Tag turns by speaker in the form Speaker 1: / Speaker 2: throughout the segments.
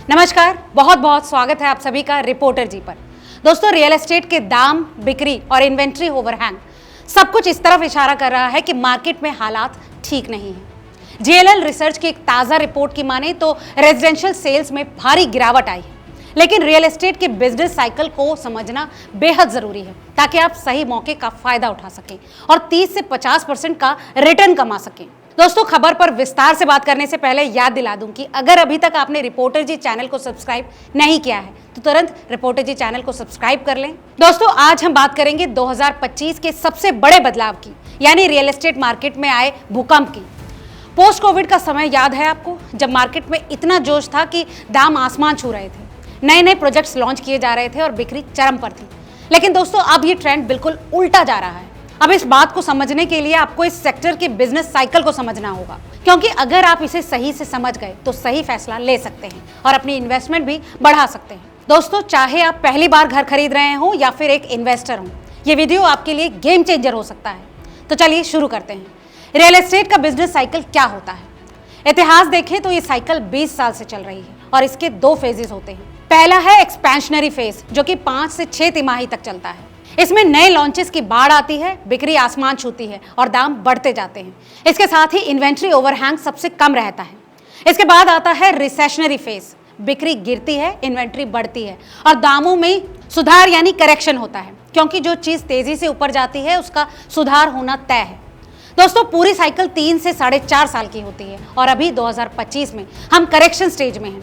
Speaker 1: नमस्कार, बहुत बहुत स्वागत है आप सभी का रिपोर्टर जी पर। दोस्तों, रियल एस्टेट के दाम, बिक्री और इन्वेंट्री ओवरहैंग सब कुछ इस तरफ इशारा कर रहा है कि मार्केट में हालात ठीक नहीं है। जीएलएल रिसर्च की एक ताजा रिपोर्ट की माने तो रेजिडेंशियल सेल्स में भारी गिरावट आई है, लेकिन रियल एस्टेट के बिजनेस साइकिल को समझना बेहद जरूरी है ताकि आप सही मौके का फायदा उठा सकें और 30 से 50% का रिटर्न कमा सकें। दोस्तों, खबर पर विस्तार से बात करने से पहले याद दिला दूं कि अगर अभी तक आपने रिपोर्टर जी चैनल को सब्सक्राइब नहीं किया है तो तुरंत रिपोर्टर जी चैनल को सब्सक्राइब कर लें। दोस्तों, आज हम बात करेंगे 2025 के सबसे बड़े बदलाव की, यानी रियल एस्टेट मार्केट में आए भूकंप की। पोस्ट कोविड का समय याद है आपको, जब मार्केट में इतना जोश था कि दाम आसमान छू रहे थे, नए नए प्रोजेक्ट्स लॉन्च किए जा रहे थे और बिक्री चरम पर थी। लेकिन दोस्तों, अब ये ट्रेंड बिल्कुल उल्टा जा रहा है। अब इस बात को समझने के लिए आपको इस सेक्टर के बिजनेस साइकिल को समझना होगा, क्योंकि अगर आप इसे सही से समझ गए तो सही फैसला ले सकते हैं और अपनी इन्वेस्टमेंट भी बढ़ा सकते हैं। दोस्तों, चाहे आप पहली बार घर खरीद रहे हो या फिर एक इन्वेस्टर हो, ये वीडियो आपके लिए गेम चेंजर हो सकता है। तो चलिए शुरू करते हैं। रियल एस्टेट का बिजनेस साइकिल क्या होता है? इतिहास देखें तो ये साइकिल 20 साल से चल रही है और इसके 2 फेजेस होते हैं। पहला है एक्सपेंशनरी फेज, जो कि 5 से 6 तिमाही तक चलता है। इसमें नए लॉन्चेस की बाढ़ आती है, बिक्री आसमान छूती है और दाम बढ़ते जाते हैं। इसके साथ ही इन्वेंट्री ओवरहैंग सबसे कम रहता है। इसके बाद आता है रिसेशनरी फेज, बिक्री गिरती है, इन्वेंट्री बढ़ती है और दामों में सुधार यानी करेक्शन होता है, क्योंकि जो चीज तेजी से ऊपर जाती है उसका सुधार होना तय है। दोस्तों, पूरी साइकिल 3 से 4.5 साल की होती है और अभी 2025 में हम करेक्शन स्टेज में हैं।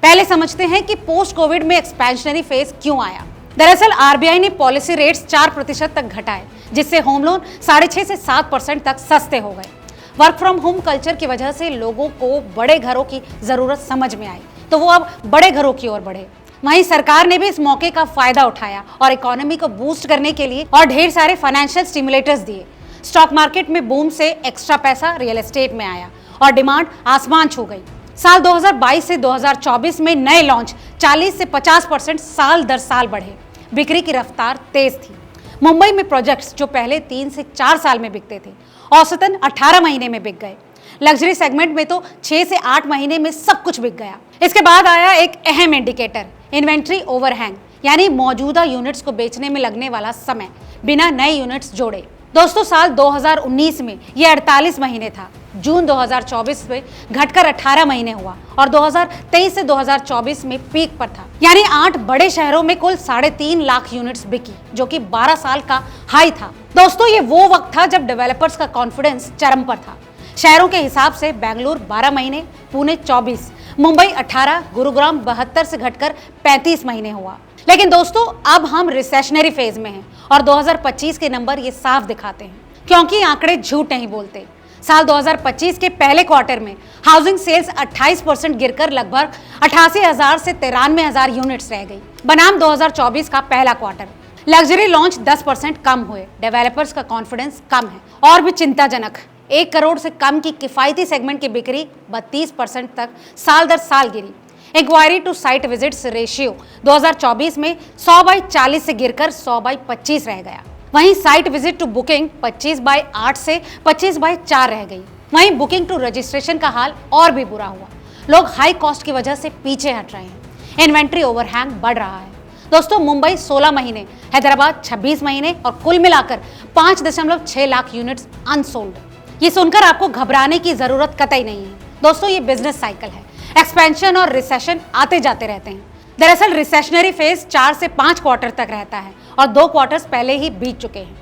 Speaker 1: पहले समझते हैं कि पोस्ट कोविड में एक्सपेंशनरी फेज क्यों आया। दरअसल आरबीआई ने पॉलिसी रेट्स 4% तक घटाए, जिससे होम लोन 6.5 से 7% तक सस्ते हो गए। वर्क फ्रॉम होम कल्चर की वजह से लोगों को बड़े घरों की जरूरत समझ में आई, तो वो अब बड़े घरों की ओर बढ़े। वहीं सरकार ने भी इस मौके का फायदा उठाया और इकोनॉमी को बूस्ट करने के लिए और ढेर सारे फाइनेंशियल स्टिमुलेटर्स दिए। स्टॉक मार्केट में बूम से एक्स्ट्रा पैसा रियल एस्टेट में आया और डिमांड आसमान छू गई। साल 2022 से 2024 में नए लॉन्च 40 से 50% साल दर साल बढ़े। बिक्री की रफ्तार तेज थी। मुंबई में प्रोजेक्ट्स जो पहले 3 से 4 साल में बिकते थे, औसतन 18 महीने में बिक गए। लग्जरी सेगमेंट में तो 6 से 8 महीने में सब कुछ बिक गया। इसके बाद आया एक अहम इंडिकेटर, इन्वेंट्री ओवरहैंग, यानी मौजूदा यूनिट्स को बेचने में लगने वाला समय बिना नए यूनिट्स जोड़े। दोस्तों, साल 2019 में ये 48 महीने था। जून 2024 में घटकर 18 महीने हुआ और 2023 से 2024 में पीक पर था, यानी 8 बड़े शहरों में कुल 3.5 लाख यूनिट्स बिकी, जो कि 12 साल का हाई था। दोस्तों, ये वो वक्त था जब डेवलपर्स का कॉन्फिडेंस चरम पर था। शहरों के हिसाब से बेंगलुरु 12 महीने, पुणे 24, मुंबई 18, गुरुग्राम 72 से घटकर 35 महीने हुआ। लेकिन दोस्तों, अब हम रिसेशनरी फेज में हैं और 2025 के नंबर ये साफ दिखाते हैं, क्योंकि आंकड़े झूठ नहीं बोलते। साल 2025 के पहले क्वार्टर में हाउसिंग सेल्स 28% गिरकर लगभग 88,000 से 93,000 यूनिट्स रह गई, बनाम 2024 का पहला क्वार्टर। लग्जरी लॉन्च 10% कम हुए। डेवलपर्स का कॉन्फिडेंस कम है। और भी चिंताजनक, 1 करोड़ से कम की किफायती सेगमेंट की बिक्री 32% तक साल दर साल गिरी। Inquiry to site visits ratio 2024 में 100/40 से गिरकर 100/25 रह गया। वहीं साइट विजिट टू बुकिंग 25/8 से 25/4 रह गई। वहीं बुकिंग टू रजिस्ट्रेशन का हाल और भी बुरा हुआ। लोग हाई कॉस्ट की वजह से पीछे हट रहे हैं। इन्वेंट्री ओवरहैंग बढ़ रहा है। दोस्तों, मुंबई 16 महीने, हैदराबाद 26 महीने और कुल मिलाकर 5.6 लाख यूनिट्स अनसोल्ड। ये सुनकर आपको घबराने की जरूरत कतई नहीं है। दोस्तों, ये बिजनेस साइकिल है। एक्सपेंशन और रिसेशन आते जाते रहते हैं। दरअसल रिसेशनरी फेज 4 से 5 क्वार्टर तक रहता है और 2 क्वार्टर्स पहले ही बीत चुके हैं।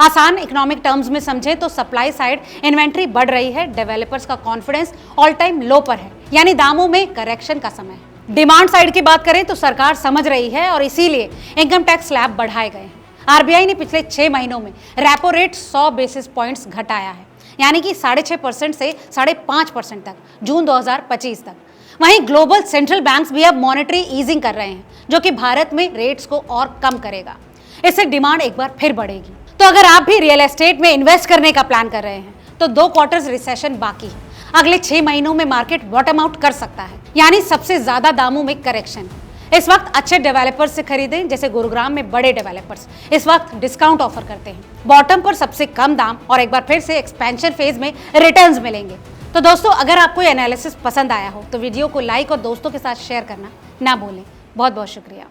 Speaker 1: आसान इकोनॉमिक टर्म्स में समझें तो सप्लाई साइड इन्वेंट्री बढ़ रही है, डेवलपर्स का कॉन्फिडेंस ऑल टाइम लो पर है, यानी दामों में करेक्शन का समय है। डिमांड साइड की बात करें तो सरकार समझ रही है और इसीलिए इनकम टैक्स स्लैब बढ़ाए गए हैं। आरबीआई ने पिछले 6 महीनों में रेपो रेट 100 बेसिस पॉइंट्स घटाया है, यानी कि 6.5% से 5.5% तक, जून 2025 तक। वहीं ग्लोबल सेंट्रल बैंक्स भी अब मॉनेटरी ईजिंग कर रहे हैं, जो कि भारत में रेट्स को और कम करेगा। इससे डिमांड एक बार फिर बढ़ेगी। तो अगर आप भी रियल एस्टेट में इन्वेस्ट करने का प्लान कर रहे हैं तो 2 क्वार्टर्स रिसेशन बाकी है। अगले 6 महीनों में मार्केट बॉटम आउट कर सकता है, यानी सबसे ज्यादा दामों में करेक्शन। इस वक्त अच्छे डेवलपर्स से खरीदें, जैसे गुरुग्राम में बड़े डेवलपर्स इस वक्त डिस्काउंट ऑफर करते हैं। बॉटम पर सबसे कम दाम और एक बार फिर से एक्सपेंशन फेज में रिटर्न्स मिलेंगे। तो दोस्तों अगर आपको ये एनालिसिस पसंद आया हो तो वीडियो को लाइक और दोस्तों के साथ शेयर करना ना भूलें। बहुत बहुत शुक्रिया।